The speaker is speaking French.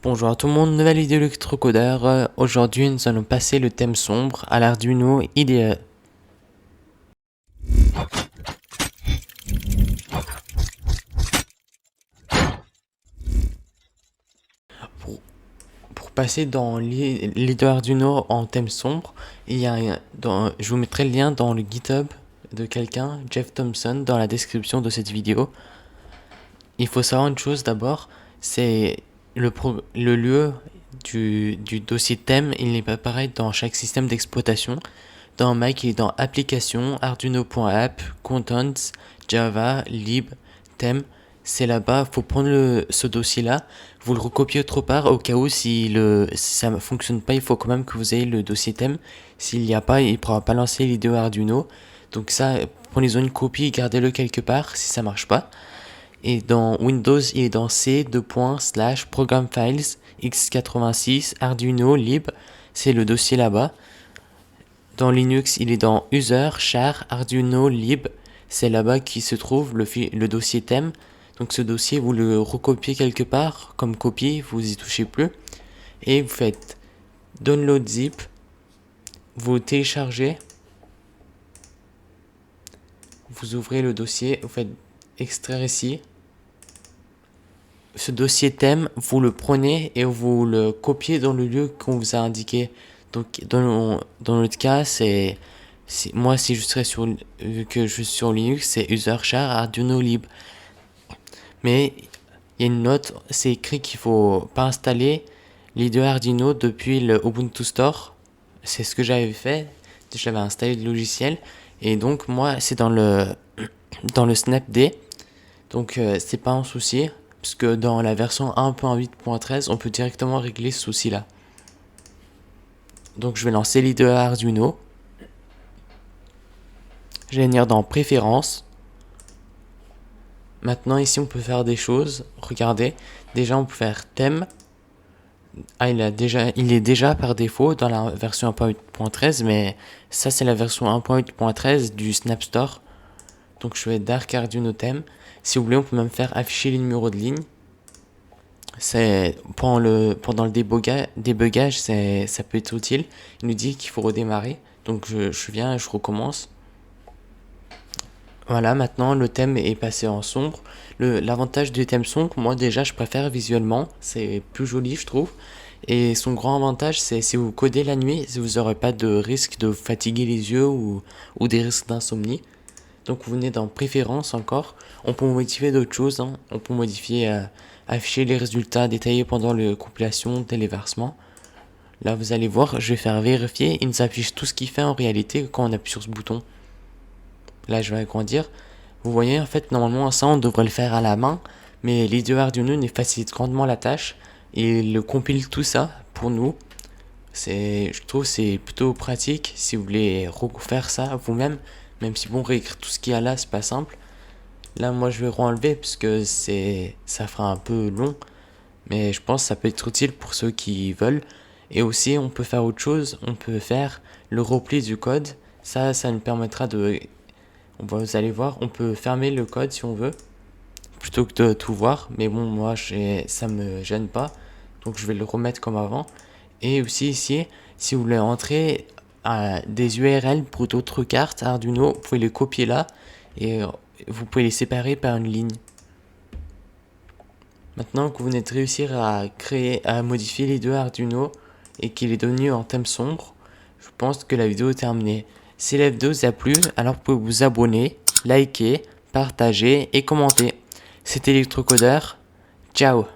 Bonjour à tout le monde, nouvelle vidéo électrocodeur. Aujourd'hui, nous allons passer le thème sombre à l'Arduino IDE. Pour passer dans l'IDE Arduino en thème sombre, je vous mettrai le lien dans le GitHub de quelqu'un, Jeff Thompson, dans la description de cette vidéo. Il faut savoir une chose d'abord, c'est le lieu du dossier thème, il n'est pas pareil dans chaque système d'exploitation. Dans Mac, il est dans Applications, Arduino.app, Contents, Java, Lib, Thème. C'est là-bas, faut prendre ce dossier-là, vous le recopiez autre part au cas où si ça ne fonctionne pas, il faut quand même que vous ayez le dossier thème. S'il n'y a pas, il ne pourra pas lancer l'IDE Arduino. Donc ça, prenez-en une copie et gardez-le quelque part si ça marche pas. Et dans Windows, il est dans C, Program Files, x86, Arduino, Lib, c'est le dossier là-bas. Dans Linux, il est dans User, Char, Arduino, Lib, c'est là-bas qui se trouve le dossier thème. Donc ce dossier, vous le recopiez quelque part, comme copie, vous y touchez plus. Et vous faites Download Zip, vous téléchargez, vous ouvrez le dossier, vous faites Extraire ici. Ce dossier thème, vous le prenez et vous le copiez dans le lieu qu'on vous a indiqué. Donc dans notre cas, moi si je serais vu que je suis sur Linux, c'est user char Arduino lib. Mais il y a une note, c'est écrit qu'il faut pas installer l'IDE Arduino depuis le Ubuntu Store. C'est ce que j'avais fait. J'avais installé le logiciel et donc moi c'est dans le snapd. Donc c'est pas un souci. Parce que dans la version 1.8.13, on peut directement régler ce souci-là. Donc je vais lancer l'IDE Arduino. Je vais venir dans Préférences. Maintenant ici on peut faire des choses. Regardez, déjà on peut faire thème. Il est déjà par défaut dans la version 1.8.13, mais ça c'est la version 1.8.13 du Snap Store. Donc je vais Dark Arduino thème. Si vous voulez, on peut même faire afficher les numéros de ligne. C'est pendant le débugage, ça peut être utile. Il nous dit qu'il faut redémarrer. Donc je viens et je recommence. Voilà, maintenant le thème est passé en sombre. L'avantage du thème sombre, moi déjà je préfère visuellement. C'est plus joli je trouve. Et son grand avantage, c'est si vous codez la nuit, vous n'aurez pas de risque de fatiguer les yeux ou des risques d'insomnie. Donc vous venez dans Préférences encore. On peut modifier d'autres choses. On peut modifier, afficher les résultats détaillés pendant la compilation, téléversement. Là vous allez voir, je vais faire vérifier. Il nous affiche tout ce qu'il fait en réalité quand on appuie sur ce bouton. Là je vais agrandir. Vous voyez en fait normalement ça on devrait le faire à la main. Mais l'IDE Arduino nous facilite grandement la tâche. Et il compile tout ça pour nous. Je trouve c'est plutôt pratique si vous voulez refaire ça vous-même. Même si bon, réécrire tout ce qu'il y a là, c'est pas simple. Là, moi, je vais renlever parce que ça fera un peu long. Mais je pense que ça peut être utile pour ceux qui veulent. Et aussi, on peut faire autre chose. On peut faire le repli du code. Ça nous permettra vous allez voir, on peut fermer le code si on veut. Plutôt que de tout voir. Mais bon, moi, ça me gêne pas. Donc, je vais le remettre comme avant. Et aussi ici, si vous voulez entrer des URL pour d'autres cartes Arduino, vous pouvez les copier là et vous pouvez les séparer par une ligne. Maintenant que vous venez de réussir à modifier les deux Arduino et qu'il est devenu en thème sombre, je pense que la vidéo est terminée. Si la vidéo vous a plu, alors vous pouvez vous abonner, liker, partager et commenter. C'était Electrocodeur. Ciao!